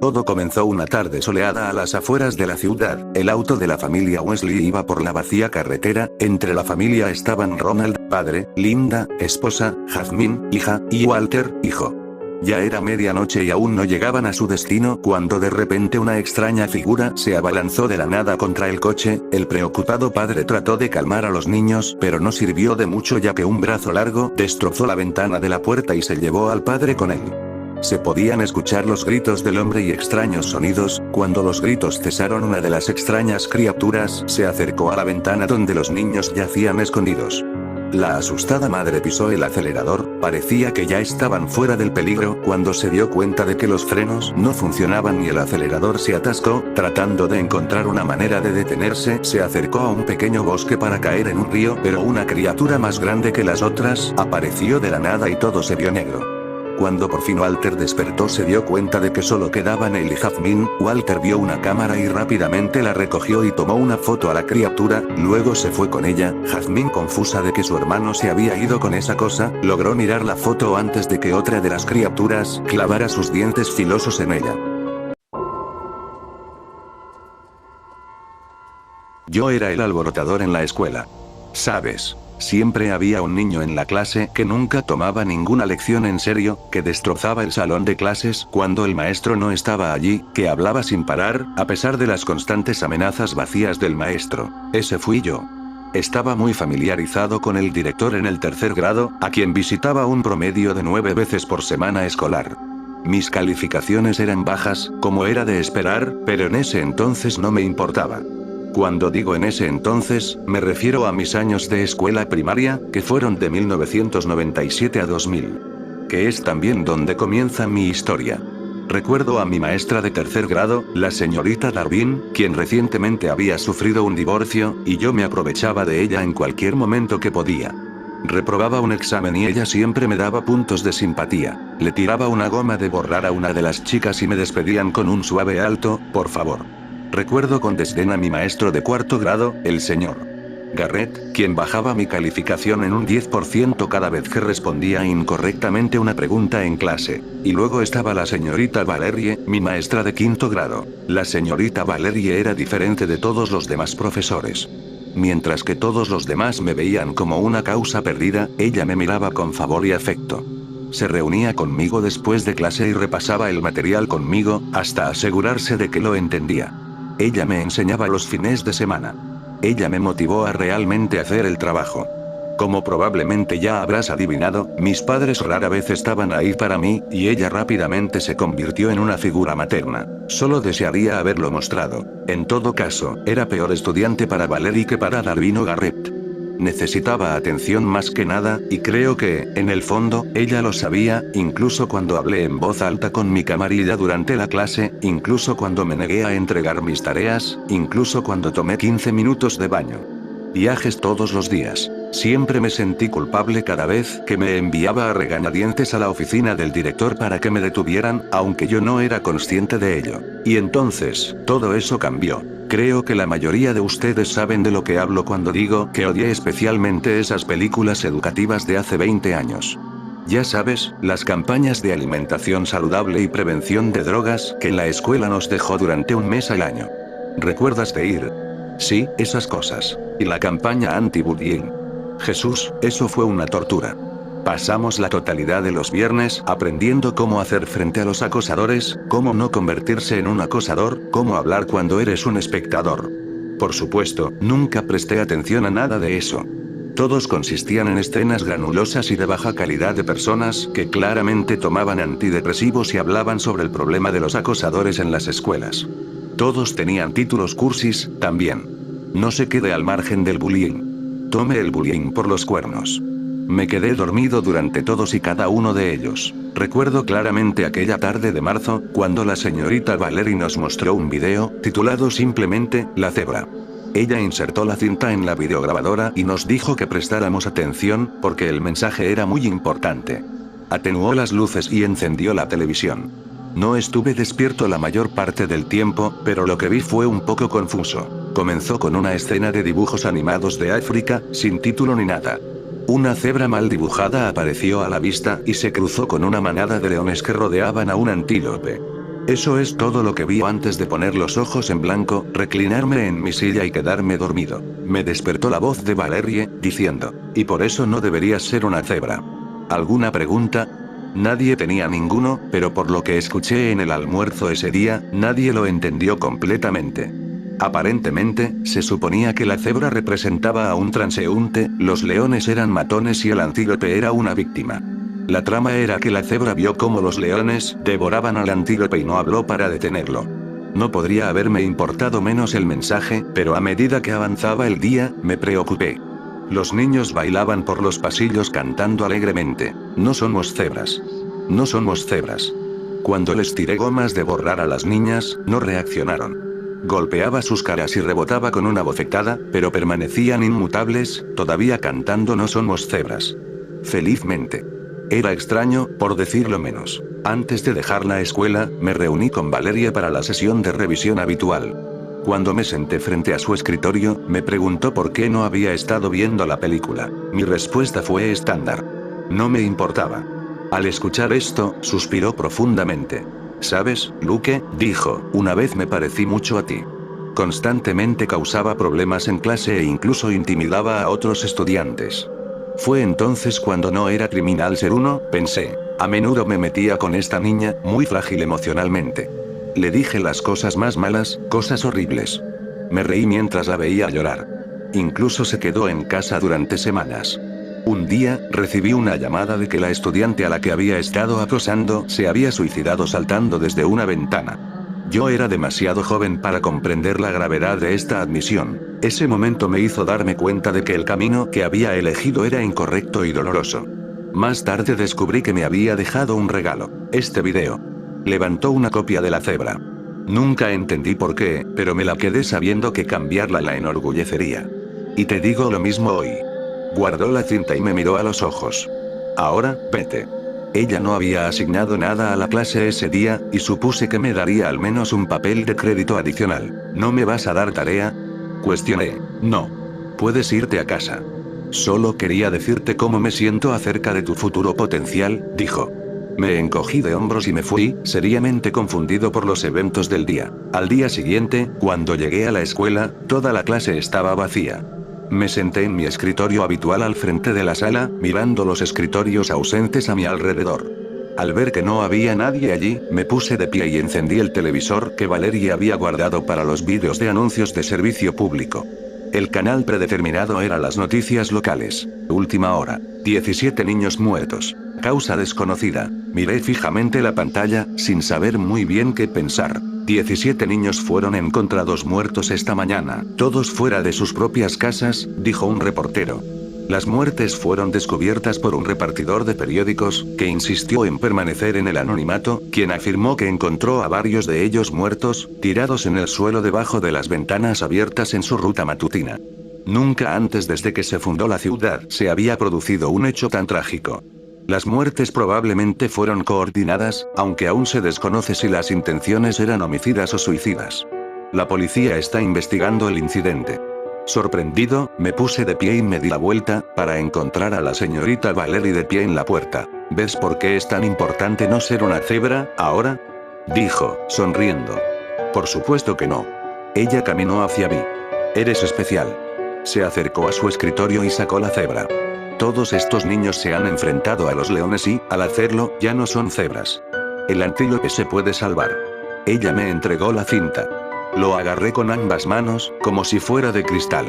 Todo comenzó una tarde soleada a las afueras de la ciudad. El auto de la familia Weasley iba por la vacía carretera. Entre la familia estaban Ronald, padre, Linda, esposa, Jasmine, hija, y Walter, hijo. Ya era medianoche y aún no llegaban a su destino cuando de repente una extraña figura se abalanzó de la nada contra el coche. El preocupado padre trató de calmar a los niños, pero no sirvió de mucho ya que un brazo largo destrozó la ventana de la puerta y se llevó al padre con él. Se podían escuchar los gritos del hombre y extraños sonidos. Cuando los gritos cesaron, una de las extrañas criaturas se acercó a la ventana donde los niños yacían escondidos. La asustada madre pisó el acelerador. Parecía que ya estaban fuera del peligro cuando se dio cuenta de que los frenos no funcionaban y el acelerador se atascó. Tratando de encontrar una manera de detenerse, se acercó a un pequeño bosque para caer en un río, pero una criatura más grande que las otras apareció de la nada y todo se vio negro. Cuando por fin Walter despertó, se dio cuenta de que solo quedaban él y Jasmine. Walter vio una cámara y rápidamente la recogió y tomó una foto a la criatura, luego se fue con ella. Jasmine, confusa de que su hermano se había ido con esa cosa, logró mirar la foto antes de que otra de las criaturas clavara sus dientes filosos en ella. Yo era el alborotador en la escuela. ¿Sabes? Siempre había un niño en la clase que nunca tomaba ninguna lección en serio, que destrozaba el salón de clases cuando el maestro no estaba allí, que hablaba sin parar, a pesar de las constantes amenazas vacías del maestro. Ese fui yo. Estaba muy familiarizado con el director en el tercer grado, a quien visitaba un promedio de 9 veces por semana escolar. Mis calificaciones eran bajas, como era de esperar, pero en ese entonces no me importaba. Cuando digo en ese entonces, me refiero a mis años de escuela primaria, que fueron de 1997 a 2000. Que es también donde comienza mi historia. Recuerdo a mi maestra de tercer grado, la señorita Darwin, quien recientemente había sufrido un divorcio, y yo me aprovechaba de ella en cualquier momento que podía. Reprobaba un examen y ella siempre me daba puntos de simpatía. Le tiraba una goma de borrar a una de las chicas y me despedían con un suave alto, por favor. Recuerdo con desdén a mi maestro de cuarto grado, el señor Garrett, quien bajaba mi calificación en un 10% cada vez que respondía incorrectamente una pregunta en clase. Y luego estaba la señorita Valerie, mi maestra de quinto grado. La señorita Valerie era diferente de todos los demás profesores. Mientras que todos los demás me veían como una causa perdida, ella me miraba con favor y afecto. Se reunía conmigo después de clase y repasaba el material conmigo, hasta asegurarse de que lo entendía. Ella me enseñaba los fines de semana. Ella me motivó a realmente hacer el trabajo. Como probablemente ya habrás adivinado, mis padres rara vez estaban ahí para mí, y ella rápidamente se convirtió en una figura materna. Solo desearía haberlo mostrado. En todo caso, era peor estudiante para Valerie que para Darwin o Garrett. Necesitaba atención más que nada, y creo que, en el fondo, ella lo sabía, incluso cuando hablé en voz alta con mi camarilla durante la clase, incluso cuando me negué a entregar mis tareas, incluso cuando tomé 15 minutos de baño. Viajes todos los días. Siempre me sentí culpable cada vez que me enviaba a regañadientes a la oficina del director para que me detuvieran, aunque yo no era consciente de ello. Y entonces, todo eso cambió. Creo que la mayoría de ustedes saben de lo que hablo cuando digo que odié especialmente esas películas educativas de hace 20 años. Ya sabes, las campañas de alimentación saludable y prevención de drogas que la escuela nos dejó durante un mes al año. ¿Recuerdas de ir? Sí, esas cosas. Y la campaña anti-bullying. Jesús, eso fue una tortura. Pasamos la totalidad de los viernes aprendiendo cómo hacer frente a los acosadores, cómo no convertirse en un acosador, cómo hablar cuando eres un espectador. Por supuesto, nunca presté atención a nada de eso. Todos consistían en escenas granulosas y de baja calidad de personas que claramente tomaban antidepresivos y hablaban sobre el problema de los acosadores en las escuelas. Todos tenían títulos cursis, también. No se quede al margen del bullying. Tome el bullying por los cuernos. Me quedé dormido durante todos y cada uno de ellos. Recuerdo claramente aquella tarde de marzo, cuando la señorita Valerie nos mostró un video, titulado simplemente, La cebra. Ella insertó la cinta en la videograbadora y nos dijo que prestáramos atención, porque el mensaje era muy importante. Atenuó las luces y encendió la televisión. No estuve despierto la mayor parte del tiempo, pero lo que vi fue un poco confuso. Comenzó con una escena de dibujos animados de África, sin título ni nada. Una cebra mal dibujada apareció a la vista y se cruzó con una manada de leones que rodeaban a un antílope. Eso es todo lo que vi antes de poner los ojos en blanco, reclinarme en mi silla y quedarme dormido. Me despertó la voz de Valerie, diciendo, y por eso no deberías ser una cebra. ¿Alguna pregunta? Nadie tenía ninguno, pero por lo que escuché en el almuerzo ese día, nadie lo entendió completamente. Aparentemente, se suponía que la cebra representaba a un transeúnte, los leones eran matones y el antílope era una víctima. La trama era que la cebra vio cómo los leones devoraban al antílope y no habló para detenerlo. No podría haberme importado menos el mensaje, pero a medida que avanzaba el día, me preocupé. Los niños bailaban por los pasillos cantando alegremente. No somos cebras. No somos cebras. Cuando les tiré gomas de borrar a las niñas, no reaccionaron. Golpeaba sus caras y rebotaba con una bofetada, pero permanecían inmutables, todavía cantando no somos cebras. Felizmente. Era extraño, por decirlo menos. Antes de dejar la escuela, me reuní con Valeria para la sesión de revisión habitual. Cuando me senté frente a su escritorio, me preguntó por qué no había estado viendo la película. Mi respuesta fue estándar. No me importaba. Al escuchar esto, suspiró profundamente. ¿Sabes, Luke?, dijo, una vez me parecí mucho a ti. Constantemente causaba problemas en clase e incluso intimidaba a otros estudiantes. Fue entonces cuando no era criminal ser uno, pensé. A menudo me metía con esta niña, muy frágil emocionalmente. Le dije las cosas más malas, cosas horribles. Me reí mientras la veía llorar. Incluso se quedó en casa durante semanas. Un día, recibí una llamada de que la estudiante a la que había estado acosando se había suicidado saltando desde una ventana. Yo era demasiado joven para comprender la gravedad de esta admisión. Ese momento me hizo darme cuenta de que el camino que había elegido era incorrecto y doloroso. Más tarde descubrí que me había dejado un regalo. Este video. Levantó una copia de la cebra. Nunca entendí por qué, pero me la quedé sabiendo que cambiarla la enorgullecería. Y te digo lo mismo hoy. Guardó la cinta y me miró a los ojos. Ahora, vete. Ella no había asignado nada a la clase ese día, y supuse que me daría al menos un papel de crédito adicional. ¿No me vas a dar tarea? Cuestioné. No. Puedes irte a casa. Solo quería decirte cómo me siento acerca de tu futuro potencial, dijo. Me encogí de hombros y me fui, seriamente confundido por los eventos del día. Al día siguiente, cuando llegué a la escuela, toda la clase estaba vacía. Me senté en mi escritorio habitual al frente de la sala, mirando los escritorios ausentes a mi alrededor. Al ver que no había nadie allí, me puse de pie y encendí el televisor que Valeria había guardado para los vídeos de anuncios de servicio público. El canal predeterminado era las noticias locales. Última hora. 17 niños muertos. Causa desconocida. Miré fijamente la pantalla, sin saber muy bien qué pensar. 17 niños fueron encontrados muertos esta mañana, todos fuera de sus propias casas, dijo un reportero. Las muertes fueron descubiertas por un repartidor de periódicos, que insistió en permanecer en el anonimato, quien afirmó que encontró a varios de ellos muertos, tirados en el suelo debajo de las ventanas abiertas en su ruta matutina. Nunca antes desde que se fundó la ciudad se había producido un hecho tan trágico. Las muertes probablemente fueron coordinadas, aunque aún se desconoce si las intenciones eran homicidas o suicidas. La policía está investigando el incidente. Sorprendido, me puse de pie y me di la vuelta, para encontrar a la señorita Valerie de pie en la puerta. ¿Ves por qué es tan importante no ser una cebra, ahora?, dijo, sonriendo. Por supuesto que no. Ella caminó hacia mí. Eres especial. Se acercó a su escritorio y sacó la cebra. Todos estos niños se han enfrentado a los leones y, al hacerlo, ya no son cebras. El antílope se puede salvar. Ella me entregó la cinta. Lo agarré con ambas manos, como si fuera de cristal.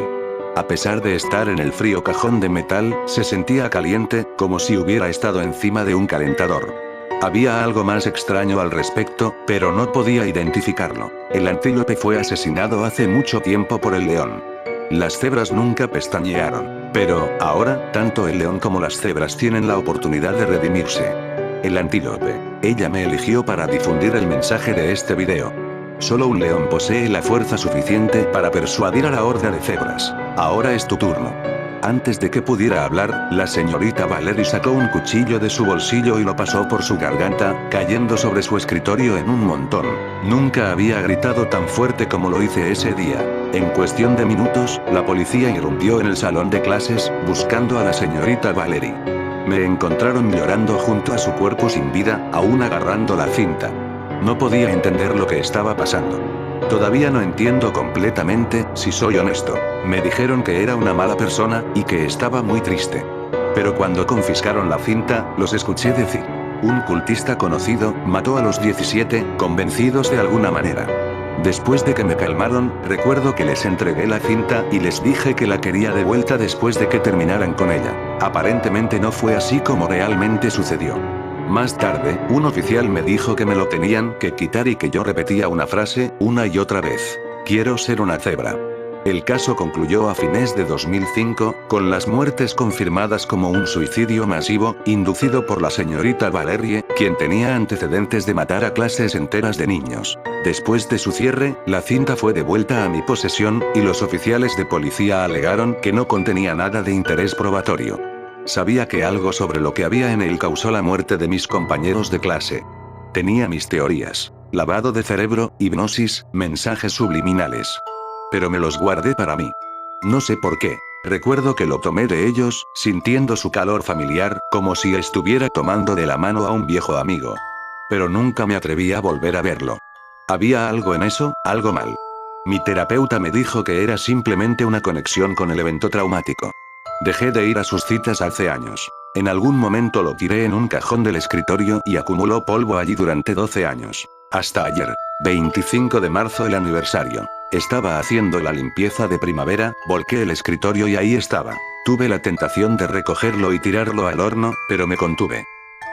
A pesar de estar en el frío cajón de metal, se sentía caliente, como si hubiera estado encima de un calentador. Había algo más extraño al respecto, pero no podía identificarlo. El antílope fue asesinado hace mucho tiempo por el león. Las cebras nunca pestañearon. Pero, ahora, tanto el león como las cebras tienen la oportunidad de redimirse. El antílope. Ella me eligió para difundir el mensaje de este video. Solo un león posee la fuerza suficiente para persuadir a la horda de cebras. Ahora es tu turno. Antes de que pudiera hablar, la señorita Valerie sacó un cuchillo de su bolsillo y lo pasó por su garganta, cayendo sobre su escritorio en un montón. Nunca había gritado tan fuerte como lo hice ese día. En cuestión de minutos, la policía irrumpió en el salón de clases, buscando a la señorita Valerie. Me encontraron llorando junto a su cuerpo sin vida, aún agarrando la cinta. No podía entender lo que estaba pasando. Todavía no entiendo completamente, si soy honesto. Me dijeron que era una mala persona, y que estaba muy triste. Pero cuando confiscaron la cinta, los escuché decir. Un cultista conocido, mató a los 17, convencidos de alguna manera. Después de que me calmaron, recuerdo que les entregué la cinta y les dije que la quería de vuelta después de que terminaran con ella. Aparentemente no fue así como realmente sucedió. Más tarde, un oficial me dijo que me lo tenían que quitar y que yo repetía una frase, una y otra vez. Quiero ser una cebra. El caso concluyó a fines de 2005, con las muertes confirmadas como un suicidio masivo, inducido por la señorita Valerie, quien tenía antecedentes de matar a clases enteras de niños. Después de su cierre, la cinta fue devuelta a mi posesión, y los oficiales de policía alegaron que no contenía nada de interés probatorio. Sabía que algo sobre lo que había en él causó la muerte de mis compañeros de clase. Tenía mis teorías. Lavado de cerebro, hipnosis, mensajes subliminales. Pero me los guardé para mí. No sé por qué. Recuerdo que lo tomé de ellos, sintiendo su calor familiar, como si estuviera tomando de la mano a un viejo amigo. Pero nunca me atreví a volver a verlo. Había algo en eso, algo mal. Mi terapeuta me dijo que era simplemente una conexión con el evento traumático. Dejé de ir a sus citas hace años. En algún momento lo tiré en un cajón del escritorio y acumuló polvo allí durante 12 años. Hasta ayer, 25 de marzo, el aniversario. Estaba haciendo la limpieza de primavera, volqué el escritorio y ahí estaba. Tuve la tentación de recogerlo y tirarlo al horno, pero me contuve.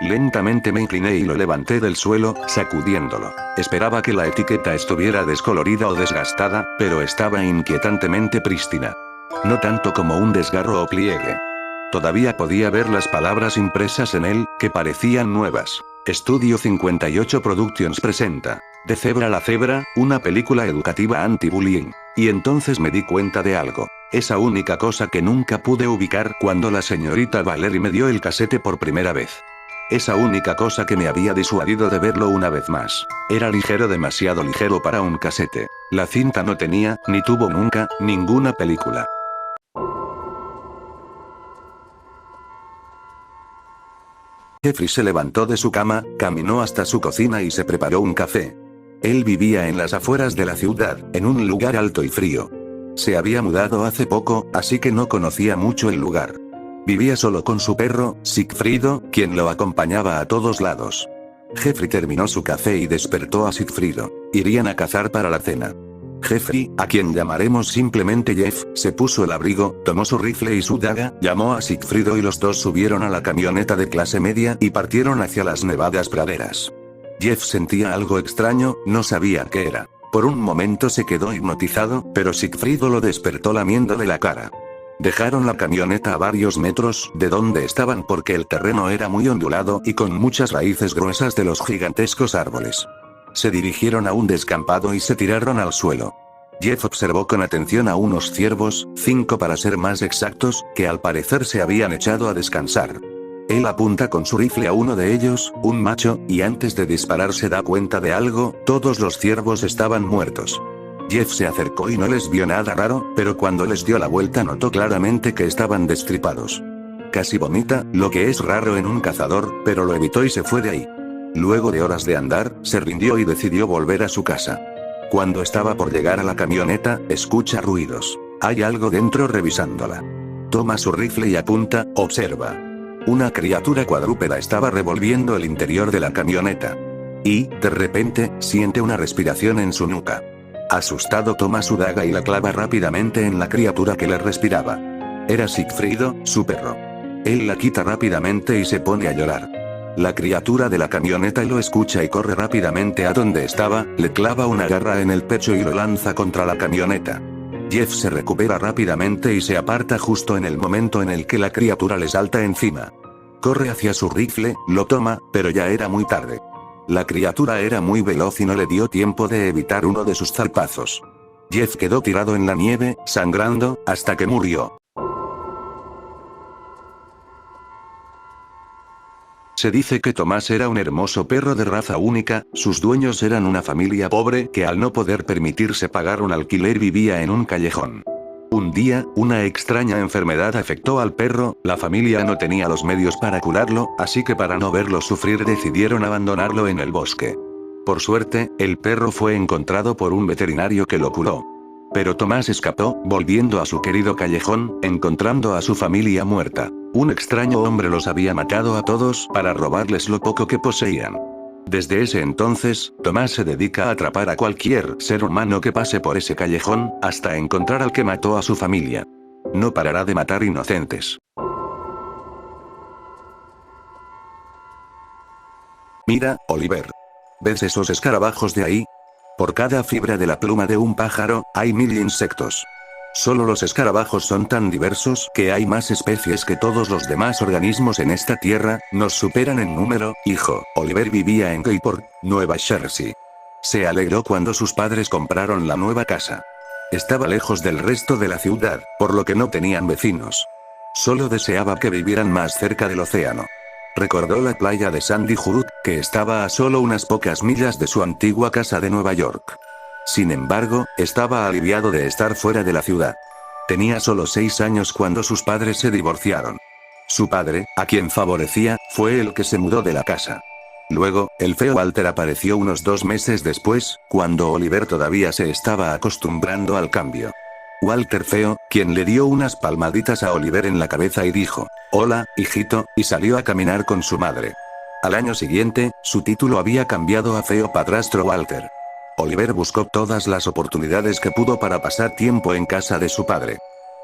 Lentamente me incliné y lo levanté del suelo, sacudiéndolo. Esperaba que la etiqueta estuviera descolorida o desgastada, pero estaba inquietantemente prístina. No tanto como un desgarro o pliegue. Todavía podía ver las palabras impresas en él, que parecían nuevas. Estudio 58 Productions presenta De Cebra a la Cebra, una película educativa anti-bullying. Y entonces me di cuenta de algo. Esa única cosa que nunca pude ubicar cuando la señorita Valerie me dio el casete por primera vez. Esa única cosa que me había disuadido de verlo una vez más. Era ligero, demasiado ligero para un casete. La cinta no tenía, ni tuvo nunca, ninguna película. Jeffrey se levantó de su cama, caminó hasta su cocina y se preparó un café. Él vivía en las afueras de la ciudad, en un lugar alto y frío. Se había mudado hace poco, así que no conocía mucho el lugar. Vivía solo con su perro, Sigfrido, quien lo acompañaba a todos lados. Jeffrey terminó su café y despertó a Sigfrido. Irían a cazar para la cena. Jeffrey, a quien llamaremos simplemente Jeff, se puso el abrigo, tomó su rifle y su daga, llamó a Sigfrido y los dos subieron a la camioneta de clase media y partieron hacia las nevadas praderas. Jeff sentía algo extraño, no sabía qué era. Por un momento se quedó hipnotizado, pero Sigfrido lo despertó lamiéndole la cara. Dejaron la camioneta a varios metros de donde estaban porque el terreno era muy ondulado y con muchas raíces gruesas de los gigantescos árboles. Se dirigieron a un descampado y se tiraron al suelo. Jeff observó con atención a unos ciervos, 5 para ser más exactos, que al parecer se habían echado a descansar. Él apunta con su rifle a uno de ellos, un macho, y antes de disparar se da cuenta de algo: todos los ciervos estaban muertos. Jeff se acercó y no les vio nada raro, pero cuando les dio la vuelta notó claramente que estaban destripados. Casi vomita, lo que es raro en un cazador, pero lo evitó y se fue de ahí. Luego de horas de andar, se rindió y decidió volver a su casa. Cuando estaba por llegar a la camioneta, escucha ruidos. Hay algo dentro revisándola. Toma su rifle y apunta, observa. Una criatura cuadrúpeda estaba revolviendo el interior de la camioneta. Y, de repente, siente una respiración en su nuca. Asustado toma su daga y la clava rápidamente en la criatura que le respiraba. Era Sigfrido, su perro. Él la quita rápidamente y se pone a llorar. La criatura de la camioneta lo escucha y corre rápidamente a donde estaba, le clava una garra en el pecho y lo lanza contra la camioneta. Jeff se recupera rápidamente y se aparta justo en el momento en el que la criatura le salta encima. Corre hacia su rifle, lo toma, pero ya era muy tarde. La criatura era muy veloz y no le dio tiempo de evitar uno de sus zarpazos. Jeff quedó tirado en la nieve, sangrando, hasta que murió. Se dice que Tomás era un hermoso perro de raza única, sus dueños eran una familia pobre que al no poder permitirse pagar un alquiler vivía en un callejón. Un día, una extraña enfermedad afectó al perro, la familia no tenía los medios para curarlo, así que para no verlo sufrir decidieron abandonarlo en el bosque. Por suerte, el perro fue encontrado por un veterinario que lo curó. Pero Tomás escapó, volviendo a su querido callejón, encontrando a su familia muerta. Un extraño hombre los había matado a todos para robarles lo poco que poseían. Desde ese entonces, Tomás se dedica a atrapar a cualquier ser humano que pase por ese callejón, hasta encontrar al que mató a su familia. No parará de matar inocentes. Mira, Oliver. ¿Ves esos escarabajos de ahí? Por cada fibra de la pluma de un pájaro, hay 1000 insectos. Solo los escarabajos son tan diversos que hay más especies que todos los demás organismos en esta tierra, nos superan en número, hijo. Oliver vivía en Keyport, Nueva Jersey. Se alegró cuando sus padres compraron la nueva casa. Estaba lejos del resto de la ciudad, por lo que no tenían vecinos. Solo deseaba que vivieran más cerca del océano. Recordó la playa de Sandy Hook, que estaba a solo unas pocas millas de su antigua casa de Nueva York. Sin embargo, estaba aliviado de estar fuera de la ciudad. Tenía solo 6 años cuando sus padres se divorciaron. Su padre, a quien favorecía, fue el que se mudó de la casa. Luego, el feo Walter apareció unos 2 meses después, cuando Oliver todavía se estaba acostumbrando al cambio. Walter feo, quien le dio unas palmaditas a Oliver en la cabeza y dijo, «Hola, hijito», y salió a caminar con su madre. Al año siguiente, su título había cambiado a feo padrastro Walter. Oliver buscó todas las oportunidades que pudo para pasar tiempo en casa de su padre.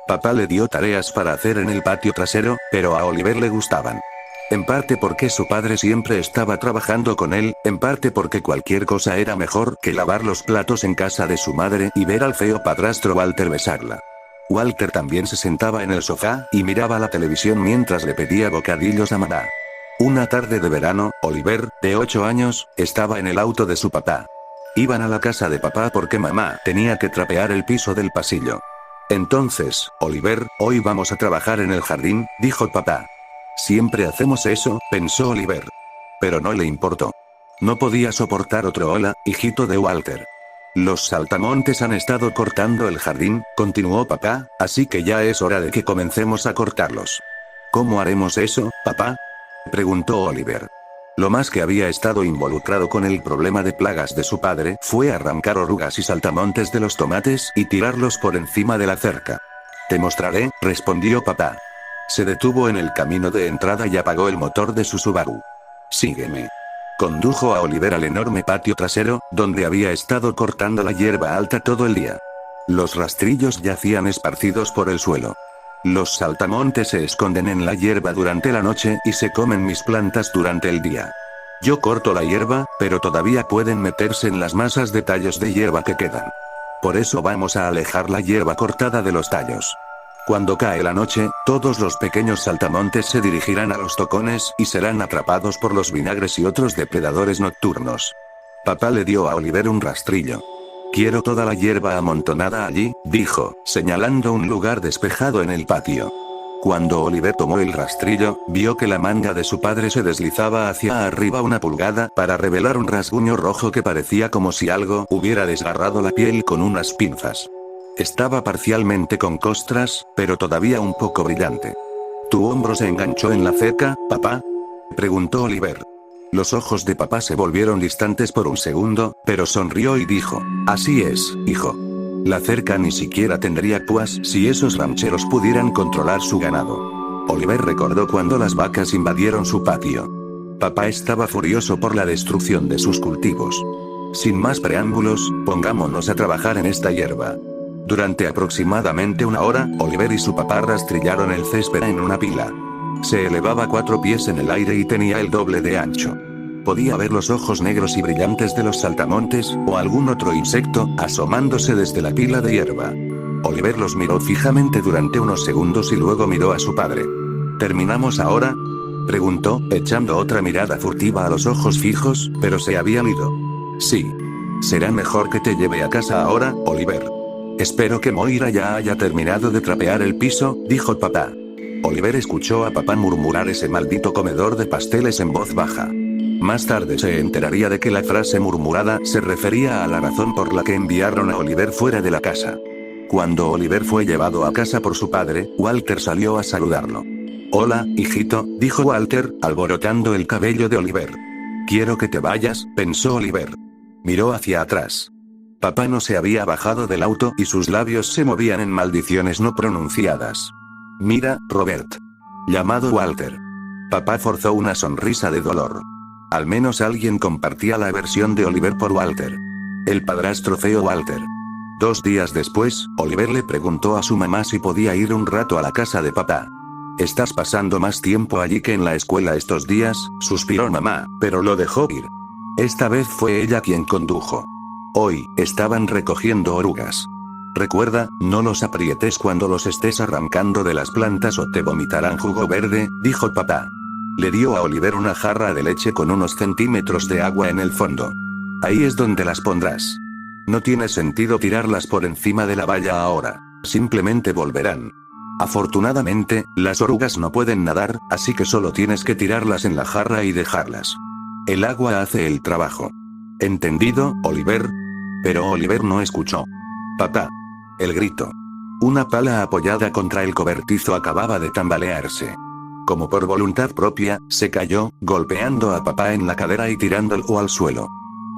Papá le dio tareas para hacer en el patio trasero, pero a Oliver le gustaban. En parte porque su padre siempre estaba trabajando con él, en parte porque cualquier cosa era mejor que lavar los platos en casa de su madre y ver al feo padrastro Walter besarla. Walter también se sentaba en el sofá y miraba la televisión mientras le pedía bocadillos a mamá. Una tarde de verano, Oliver, de 8 años, estaba en el auto de su papá. Iban a la casa de papá porque mamá tenía que trapear el piso del pasillo. Entonces, Oliver, hoy vamos a trabajar en el jardín, dijo papá. Siempre hacemos eso, pensó Oliver. Pero no le importó. No podía soportar otro hola, hijito de Walter. Los saltamontes han estado cortando el jardín, continuó papá, así que ya es hora de que comencemos a cortarlos. ¿Cómo haremos eso, papá?, preguntó Oliver. Lo más que había estado involucrado con el problema de plagas de su padre fue arrancar orugas y saltamontes de los tomates y tirarlos por encima de la cerca. Te mostraré, respondió papá. Se detuvo en el camino de entrada y apagó el motor de su Subaru. Sígueme. Condujo a Oliver al enorme patio trasero, donde había estado cortando la hierba alta todo el día. Los rastrillos yacían esparcidos por el suelo. Los saltamontes se esconden en la hierba durante la noche y se comen mis plantas durante el día. Yo corto la hierba, pero todavía pueden meterse en las masas de tallos de hierba que quedan. Por eso vamos a alejar la hierba cortada de los tallos. Cuando cae la noche, todos los pequeños saltamontes se dirigirán a los tocones y serán atrapados por los vinagres y otros depredadores nocturnos. Papá le dio a Oliver un rastrillo. Quiero toda la hierba amontonada allí, dijo, señalando un lugar despejado en el patio. Cuando Oliver tomó el rastrillo, vio que la manga de su padre se deslizaba hacia arriba 1 pulgada para revelar un rasguño rojo que parecía como si algo hubiera desgarrado la piel con unas pinzas. Estaba parcialmente con costras, pero todavía un poco brillante. ¿Tu hombro se enganchó en la cerca, papá?, preguntó Oliver. Los ojos de papá se volvieron distantes por un segundo, pero sonrió y dijo, así es, hijo. La cerca ni siquiera tendría púas si esos rancheros pudieran controlar su ganado. Oliver recordó cuando las vacas invadieron su patio. Papá estaba furioso por la destrucción de sus cultivos. Sin más preámbulos, pongámonos a trabajar en esta hierba. Durante aproximadamente 1 hora, Oliver y su papá rastrillaron el césped en una pila. Se elevaba 4 pies en el aire y tenía el doble de ancho. Podía ver los ojos negros y brillantes de los saltamontes, o algún otro insecto, asomándose desde la pila de hierba. Oliver los miró fijamente durante unos segundos y luego miró a su padre. ¿Terminamos ahora?, preguntó, echando otra mirada furtiva a los ojos fijos, pero se habían ido. Sí. Será mejor que te lleve a casa ahora, Oliver. Espero que Moira ya haya terminado de trapear el piso, dijo papá. Oliver escuchó a papá murmurar ese maldito comedor de pasteles en voz baja. Más tarde se enteraría de que la frase murmurada se refería a la razón por la que enviaron a Oliver fuera de la casa. Cuando Oliver fue llevado a casa por su padre, Walter salió a saludarlo. Hola, hijito, dijo Walter, alborotando el cabello de Oliver. Quiero que te vayas, pensó Oliver. Miró hacia atrás. Papá no se había bajado del auto y sus labios se movían en maldiciones no pronunciadas. Mira, Robert. Llamado Walter. Papá forzó una sonrisa de dolor. Al menos alguien compartía la aversión de Oliver por Walter. El padrastro feo Walter. 2 días después, Oliver le preguntó a su mamá si podía ir un rato a la casa de papá. «Estás pasando más tiempo allí que en la escuela estos días», suspiró mamá, pero lo dejó ir. Esta vez fue ella quien condujo. Hoy, estaban recogiendo orugas. «Recuerda, no los aprietes cuando los estés arrancando de las plantas o te vomitarán jugo verde», dijo papá. Le dio a Oliver una jarra de leche con unos centímetros de agua en el fondo. «Ahí es donde las pondrás. No tiene sentido tirarlas por encima de la valla ahora. Simplemente volverán. Afortunadamente, las orugas no pueden nadar, así que solo tienes que tirarlas en la jarra y dejarlas. El agua hace el trabajo. ¿Entendido, Oliver?» Pero Oliver no escuchó. «Papá». El grito. Una pala apoyada contra el cobertizo acababa de tambalearse. Como por voluntad propia, se cayó, golpeando a papá en la cadera y tirándolo al suelo.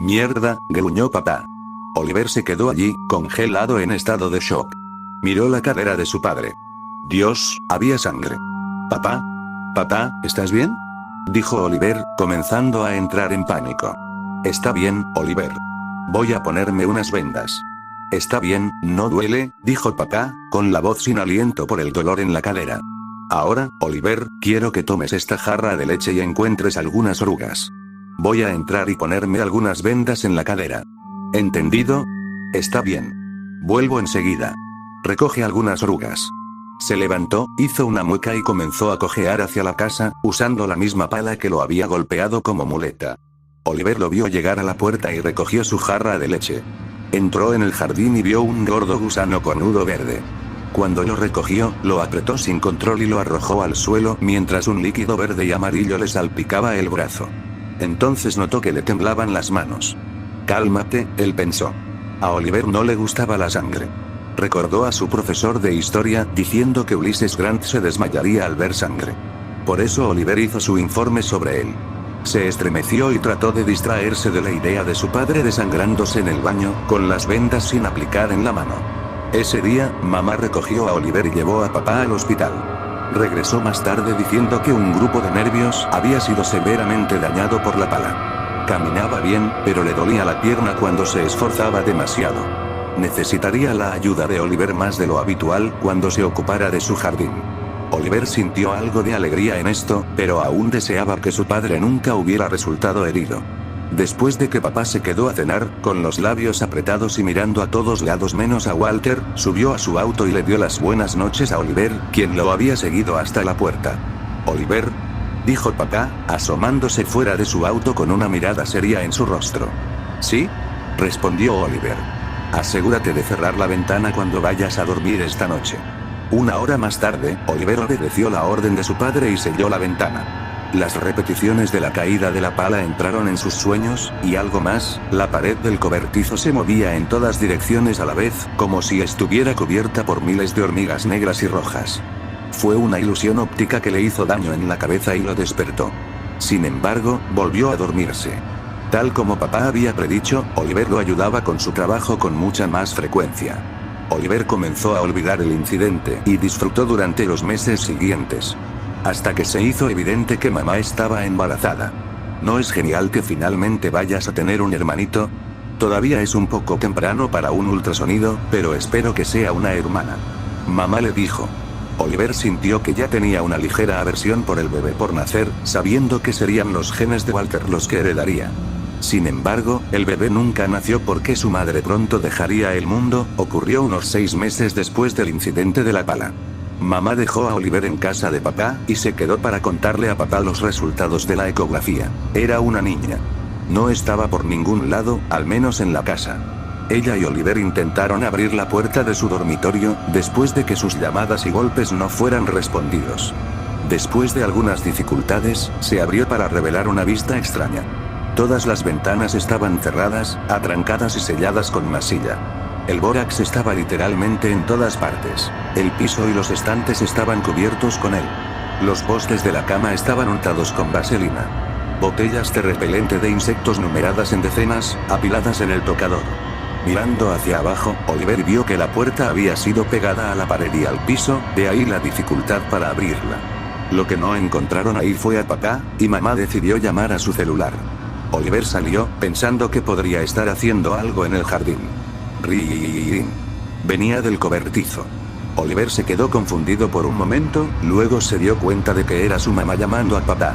«Mierda», gruñó papá. Oliver se quedó allí, congelado en estado de shock. Miró la cadera de su padre. Dios, había sangre. «Papá. Papá, ¿estás bien?», dijo Oliver, comenzando a entrar en pánico. «Está bien, Oliver. Voy a ponerme unas vendas». «Está bien, no duele», dijo papá, con la voz sin aliento por el dolor en la cadera. «Ahora, Oliver, quiero que tomes esta jarra de leche y encuentres algunas orugas. Voy a entrar y ponerme algunas vendas en la cadera. ¿Entendido? Está bien. Vuelvo enseguida. Recoge algunas orugas». Se levantó, hizo una mueca y comenzó a cojear hacia la casa, usando la misma pala que lo había golpeado como muleta. Oliver lo vio llegar a la puerta y recogió su jarra de leche. Entró en el jardín y vio un gordo gusano cornudo verde. Cuando lo recogió, lo apretó sin control y lo arrojó al suelo mientras un líquido verde y amarillo le salpicaba el brazo. Entonces notó que le temblaban las manos. «Cálmate», él pensó. A Oliver no le gustaba la sangre. Recordó a su profesor de historia diciendo que Ulysses Grant se desmayaría al ver sangre. Por eso Oliver hizo su informe sobre él. Se estremeció y trató de distraerse de la idea de su padre desangrándose en el baño, con las vendas sin aplicar en la mano. Ese día, mamá recogió a Oliver y llevó a papá al hospital. Regresó más tarde diciendo que un grupo de nervios había sido severamente dañado por la pala. Caminaba bien, pero le dolía la pierna cuando se esforzaba demasiado. Necesitaría la ayuda de Oliver más de lo habitual cuando se ocupara de su jardín. Oliver sintió algo de alegría en esto, pero aún deseaba que su padre nunca hubiera resultado herido. Después de que papá se quedó a cenar, con los labios apretados y mirando a todos lados menos a Walter, subió a su auto y le dio las buenas noches a Oliver, quien lo había seguido hasta la puerta. «Oliver», dijo papá, asomándose fuera de su auto con una mirada seria en su rostro. «¿Sí?», respondió Oliver. «Asegúrate de cerrar la ventana cuando vayas a dormir esta noche». 1 hora más tarde, Oliver obedeció la orden de su padre y selló la ventana. Las repeticiones de la caída de la pala entraron en sus sueños, y algo más, la pared del cobertizo se movía en todas direcciones a la vez, como si estuviera cubierta por miles de hormigas negras y rojas. Fue una ilusión óptica que le hizo daño en la cabeza y lo despertó. Sin embargo, volvió a dormirse. Tal como papá había predicho, Oliver lo ayudaba con su trabajo con mucha más frecuencia. Oliver comenzó a olvidar el incidente y disfrutó durante los meses siguientes. Hasta que se hizo evidente que mamá estaba embarazada. ¿No es genial que finalmente vayas a tener un hermanito? Todavía es un poco temprano para un ultrasonido, pero espero que sea una hermana. Mamá le dijo. Oliver sintió que ya tenía una ligera aversión por el bebé por nacer, sabiendo que serían los genes de Walter los que heredaría. Sin embargo, el bebé nunca nació porque su madre pronto dejaría el mundo, ocurrió unos 6 meses después del incidente de la pala. Mamá dejó a Oliver en casa de papá, y se quedó para contarle a papá los resultados de la ecografía. Era una niña. No estaba por ningún lado, al menos en la casa. Ella y Oliver intentaron abrir la puerta de su dormitorio, después de que sus llamadas y golpes no fueran respondidos. Después de algunas dificultades, se abrió para revelar una vista extraña. Todas las ventanas estaban cerradas, atrancadas y selladas con masilla. El bórax estaba literalmente en todas partes. El piso y los estantes estaban cubiertos con él. Los postes de la cama estaban untados con vaselina. Botellas de repelente de insectos numeradas en decenas, apiladas en el tocador. Mirando hacia abajo, Oliver vio que la puerta había sido pegada a la pared y al piso, de ahí la dificultad para abrirla. Lo que no encontraron ahí fue a papá, y mamá decidió llamar a su celular. Oliver salió, pensando que podría estar haciendo algo en el jardín. Ring. Venía del cobertizo. Oliver se quedó confundido por un momento, luego se dio cuenta de que era su mamá llamando a papá.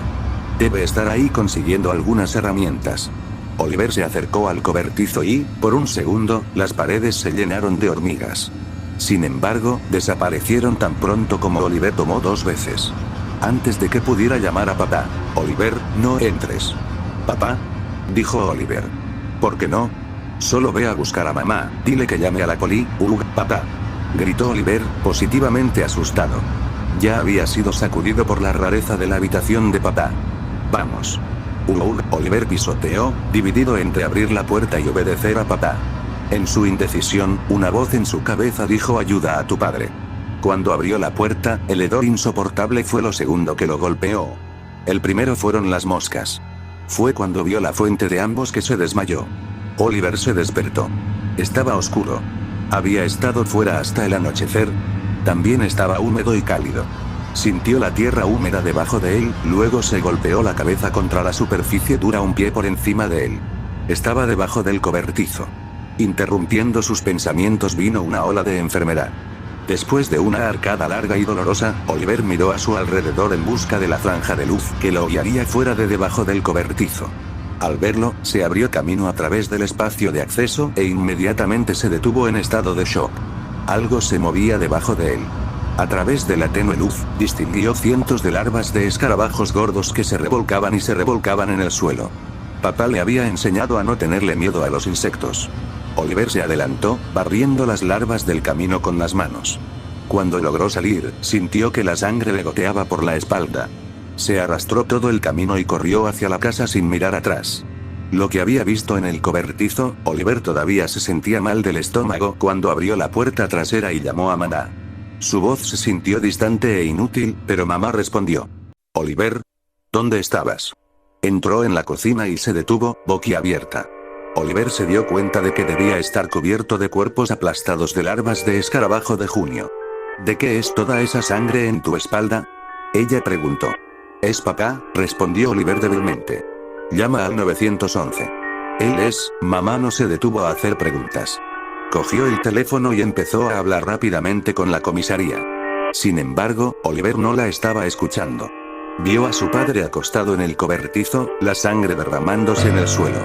Debe estar ahí consiguiendo algunas herramientas. Oliver se acercó al cobertizo y, por un segundo, las paredes se llenaron de hormigas. Sin embargo, desaparecieron tan pronto como Oliver tomó 2 veces. Antes de que pudiera llamar a papá, Oliver, no entres. Papá, dijo Oliver. ¿Por qué no? Solo ve a buscar a mamá, dile que llame a la poli, papá. Gritó Oliver, positivamente asustado. Ya había sido sacudido por la rareza de la habitación de papá. Vamos. Oliver pisoteó, dividido entre abrir la puerta y obedecer a papá. En su indecisión, una voz en su cabeza dijo ayuda a tu padre. Cuando abrió la puerta, el hedor insoportable fue lo segundo que lo golpeó. El primero fueron las moscas. Fue cuando vio la fuente de ambos que se desmayó. Oliver se despertó. Estaba oscuro. Había estado fuera hasta el anochecer. También estaba húmedo y cálido. Sintió la tierra húmeda debajo de él, luego se golpeó la cabeza contra la superficie dura un pie por encima de él. Estaba debajo del cobertizo. Interrumpiendo sus pensamientos vino una ola de enfermedad. Después de una arcada larga y dolorosa, Oliver miró a su alrededor en busca de la franja de luz que lo guiaría fuera de debajo del cobertizo. Al verlo, se abrió camino a través del espacio de acceso e inmediatamente se detuvo en estado de shock. Algo se movía debajo de él. A través de la tenue luz, distinguió cientos de larvas de escarabajos gordos que se revolcaban y se revolcaban en el suelo. Papá le había enseñado a no tenerle miedo a los insectos. Oliver se adelantó, barriendo las larvas del camino con las manos. Cuando logró salir, sintió que la sangre le goteaba por la espalda. Se arrastró todo el camino y corrió hacia la casa sin mirar atrás. Lo que había visto en el cobertizo, Oliver todavía se sentía mal del estómago cuando abrió la puerta trasera y llamó a mamá. Su voz se sintió distante e inútil, pero mamá respondió. Oliver, ¿dónde estabas? Entró en la cocina y se detuvo, boquiabierta. Oliver se dio cuenta de que debía estar cubierto de cuerpos aplastados de larvas de escarabajo de junio. ¿De qué es toda esa sangre en tu espalda? Ella preguntó. Es papá, respondió Oliver débilmente. Llama al 911. Él es, mamá no se detuvo a hacer preguntas. Cogió el teléfono y empezó a hablar rápidamente con la comisaría. Sin embargo, Oliver no la estaba escuchando. Vio a su padre acostado en el cobertizo, la sangre derramándose en el suelo.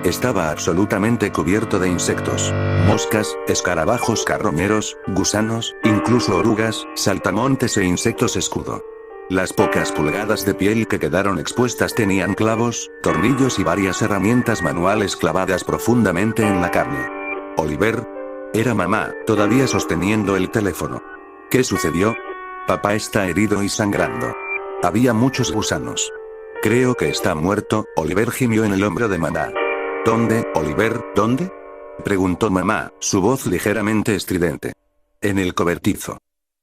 Estaba absolutamente cubierto de insectos, moscas, escarabajos carroñeros, gusanos, incluso orugas, saltamontes e insectos escudo. Las pocas pulgadas de piel que quedaron expuestas tenían clavos, tornillos y varias herramientas manuales clavadas profundamente en la carne. Oliver. Era mamá, todavía sosteniendo el teléfono. ¿Qué sucedió? Papá está herido y sangrando. Había muchos gusanos. Creo que está muerto, Oliver gimió en el hombro de mamá. ¿Dónde, Oliver, dónde? Preguntó mamá, su voz ligeramente estridente. En el cobertizo.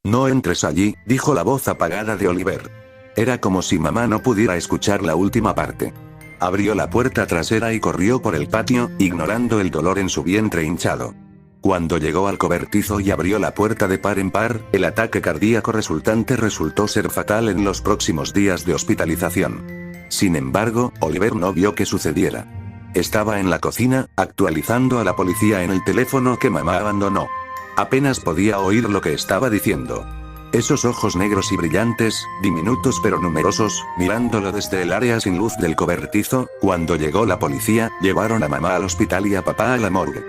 No entres allí, dijo la voz apagada de Oliver. Era como si mamá no pudiera escuchar la última parte. Abrió la puerta trasera y corrió por el patio, ignorando el dolor en su vientre hinchado. Cuando llegó al cobertizo y abrió la puerta de par en par, el ataque cardíaco resultante resultó ser fatal en los próximos días de hospitalización. Sin embargo, Oliver no vio que sucediera. Estaba en la cocina, actualizando a la policía en el teléfono que mamá abandonó. Apenas podía oír lo que estaba diciendo. Esos ojos negros y brillantes, diminutos pero numerosos, mirándolo desde el área sin luz del cobertizo. Cuando llegó la policía, llevaron a mamá al hospital y a papá a la morgue.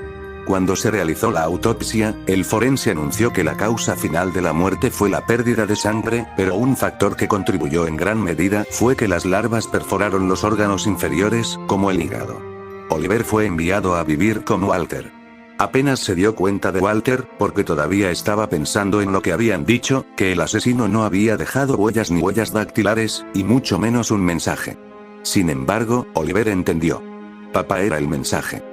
Cuando se realizó la autopsia, el forense anunció que la causa final de la muerte fue la pérdida de sangre, pero un factor que contribuyó en gran medida fue que las larvas perforaron los órganos inferiores, como el hígado. Oliver fue enviado a vivir con Walter. Apenas se dio cuenta de Walter, porque todavía estaba pensando en lo que habían dicho, que el asesino no había dejado huellas ni huellas dactilares, y mucho menos un mensaje. Sin embargo, Oliver entendió. Papá era el mensaje.